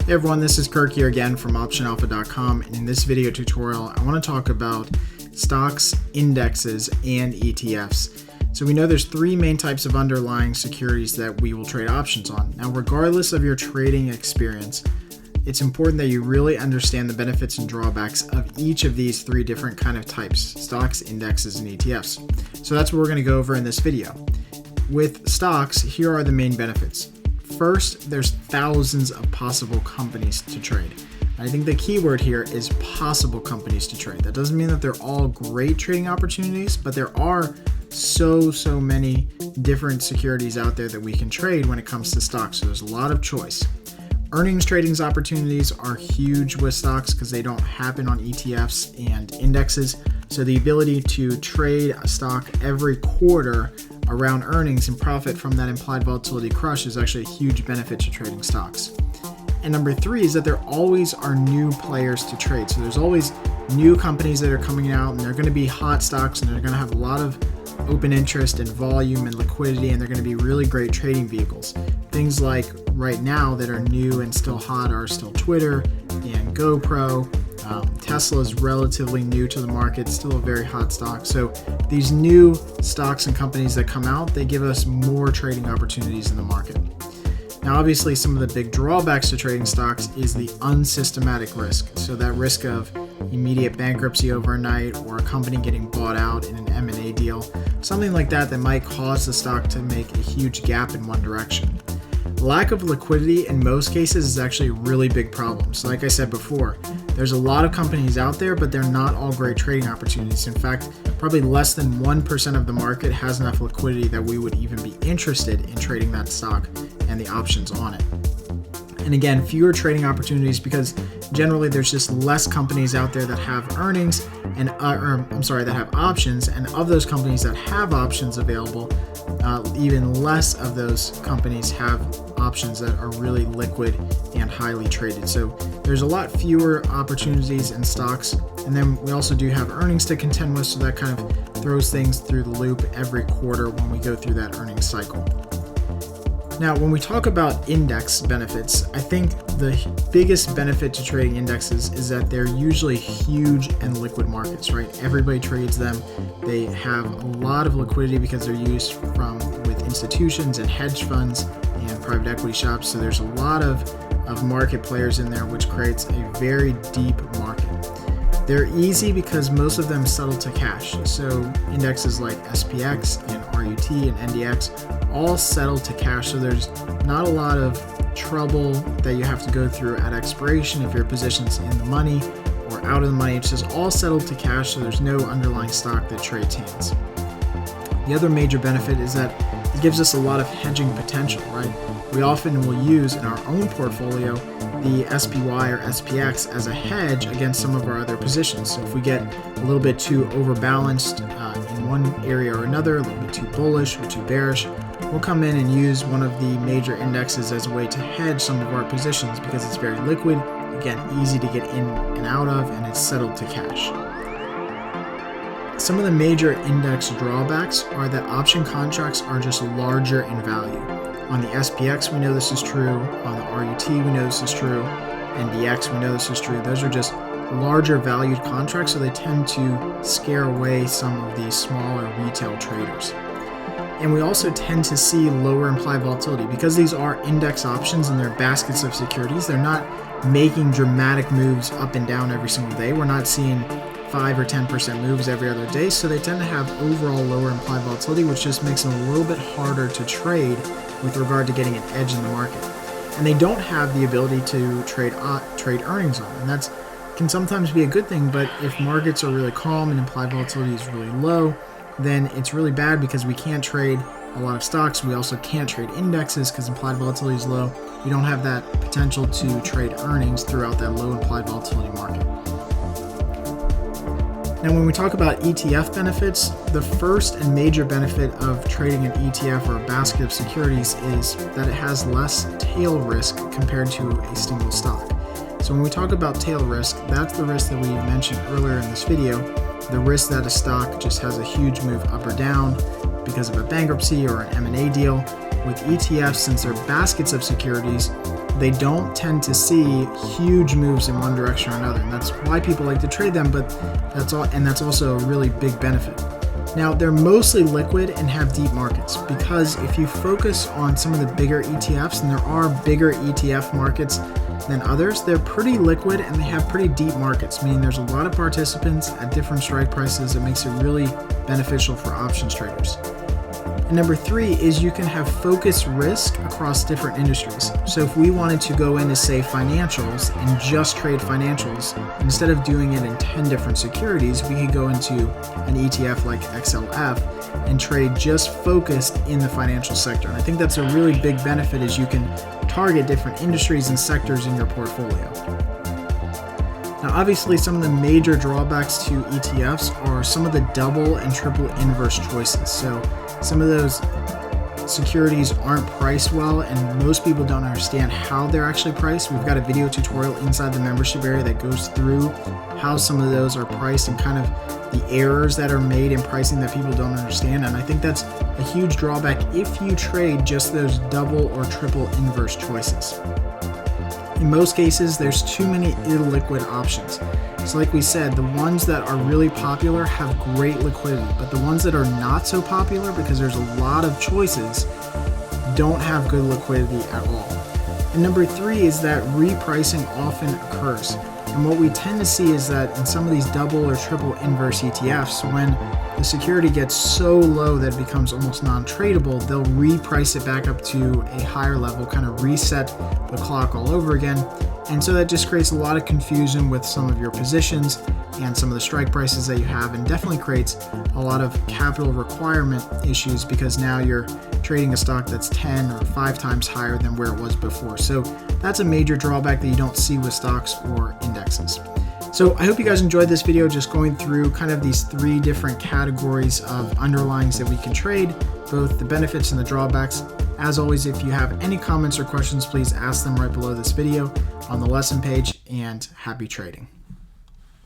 Hey everyone, this is Kirk here again from OptionAlpha.com, and in this video tutorial I want to talk about stocks, indexes, and ETFs. So we know there's three main types of underlying securities that we will trade options on. Now regardless of your trading experience, it's important that you really understand the benefits and drawbacks of each of these three different kind of types: stocks, indexes, and ETFs. So that's what we're going to go over in this video. With stocks, here are the main benefits. First, there's thousands of possible companies to trade. I think the key word here is possible companies to trade. That doesn't mean that they're all great trading opportunities, but there are so many different securities out there that we can trade when it comes to stocks. So there's a lot of choice. Earnings trading opportunities are huge with stocks because they don't happen on ETFs and indexes. So the ability to trade a stock every quarter around earnings and profit from that implied volatility crush is actually a huge benefit to trading stocks. And number three is that there always are new players to trade. So there's always new companies that are coming out, and they're going to be hot stocks, and they're going to have a lot of open interest and volume and liquidity, and they're going to be really great trading vehicles. Things like right now that are new and still hot are still Twitter and GoPro. Tesla is relatively new to the market, still a very hot stock. So these new stocks and companies that come out, they give us more trading opportunities in the market. Now, obviously, some of the big drawbacks to trading stocks is the unsystematic risk. So that risk of immediate bankruptcy overnight, or a company getting bought out in an M&A deal, something like that might cause the stock to make a huge gap in one direction. Lack of liquidity in most cases is actually a really big problem. So like I said before, there's a lot of companies out there, but they're not all great trading opportunities. In fact, probably less than 1% of the market has enough liquidity that we would even be interested in trading that stock and the options on it. And again, fewer trading opportunities because generally there's just less companies out there that have earnings and that have options, and of those companies that have options available, even less of those companies have options that are really liquid and highly traded. So there's a lot fewer opportunities in stocks, and then we also do have earnings to contend with, so that kind of throws things through the loop every quarter when we go through that earnings cycle. Now, when we talk about index benefits, I think the biggest benefit to trading indexes is that they're usually huge and liquid markets, right? Everybody trades them. They have a lot of liquidity because they're used with institutions and hedge funds and private equity shops. So there's a lot of market players in there, which creates a very deep market. They're easy because most of them settle to cash. So indexes like SPX and RUT and NDX all settle to cash. So there's not a lot of trouble that you have to go through at expiration if your position's in the money or out of the money. It's just all settled to cash, so there's no underlying stock that trades hands. The other major benefit is that it gives us a lot of hedging potential, right? We often will use in our own portfolio the SPY or SPX as a hedge against some of our other positions. So if we get a little bit too overbalanced in one area or another, a little bit too bullish or too bearish, we'll come in and use one of the major indexes as a way to hedge some of our positions because it's very liquid, again, easy to get in and out of, and it's settled to cash. Some of the major index drawbacks are that option contracts are just larger in value. On the SPX, we know this is true. On the RUT, we know this is true. NDX, we know this is true. Those are just larger valued contracts, so they tend to scare away some of the smaller retail traders. And we also tend to see lower implied volatility because these are index options and they're baskets of securities. They're not making dramatic moves up and down every single day. We're not seeing 5 or 10% moves every other day, so they tend to have overall lower implied volatility, which just makes them a little bit harder to trade with regard to getting an edge in the market. And they don't have the ability to trade earnings on, and that can sometimes be a good thing, but if markets are really calm and implied volatility is really low, then it's really bad because we can't trade a lot of stocks. We also can't trade indexes because implied volatility is low. We don't have that potential to trade earnings throughout that low implied volatility market. Now, when we talk about ETF benefits, the first and major benefit of trading an ETF or a basket of securities is that it has less tail risk compared to a single stock. So when we talk about tail risk, that's the risk that we mentioned earlier in this video, the risk that a stock just has a huge move up or down because of a bankruptcy or an M&A deal, with ETFs, since they're baskets of securities, they don't tend to see huge moves in one direction or another, and that's why people like to trade them, but that's also a really big benefit. Now, they're mostly liquid and have deep markets, because if you focus on some of the bigger ETFs, and there are bigger ETF markets than others, they're pretty liquid and they have pretty deep markets, meaning there's a lot of participants at different strike prices. It makes it really beneficial for options traders. And number 3 is you can have focused risk across different industries. So if we wanted to go into, say, financials and just trade financials, instead of doing it in 10 different securities, we could go into an ETF like XLF and trade just focused in the financial sector. And I think that's a really big benefit, is you can target different industries and sectors in your portfolio. Now, obviously, some of the major drawbacks to ETFs are some of the double and triple inverse choices. So some of those securities aren't priced well, and most people don't understand how they're actually priced. We've got a video tutorial inside the membership area that goes through how some of those are priced and kind of the errors that are made in pricing that people don't understand. And I think that's a huge drawback if you trade just those double or triple inverse choices. In most cases, there's too many illiquid options. So like we said, the ones that are really popular have great liquidity, but the ones that are not so popular, because there's a lot of choices, don't have good liquidity at all. And number 3 is that repricing often occurs. And what we tend to see is that in some of these double or triple inverse ETFs, when the security gets so low that it becomes almost non-tradable, they'll reprice it back up to a higher level, kind of reset the clock all over again. And so that just creates a lot of confusion with some of your positions and some of the strike prices that you have, and definitely creates a lot of capital requirement issues, because now you're trading a stock that's 10 or 5 times higher than where it was before. So that's a major drawback that you don't see with stocks or indexes. So I hope you guys enjoyed this video, just going through kind of these 3 different categories of underlyings that we can trade, both the benefits and the drawbacks. As always, if you have any comments or questions, please ask them right below this video on the lesson page, and happy trading.